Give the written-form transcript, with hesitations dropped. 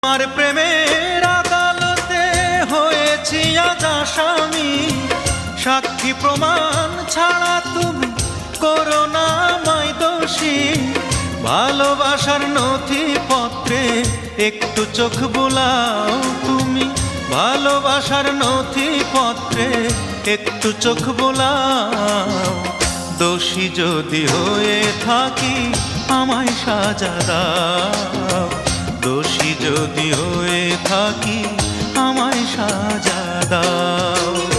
আমার প্রেমের আদালতে হয়েছি আজ আসামি, সাক্ষী প্রমাণ ছাড়া তুমি করো না আমায় দোষী। ভালোবাসার নথিপত্রে একটু চোখ বোলাও তুমি, ভালোবাসার নথিপত্রে একটু চোখ বোলাও। দোষী যদি হয়ে থাকি আমায় সাজা দাও, দোষী যদি হয়ে থাকি আমায় সাজা দাও।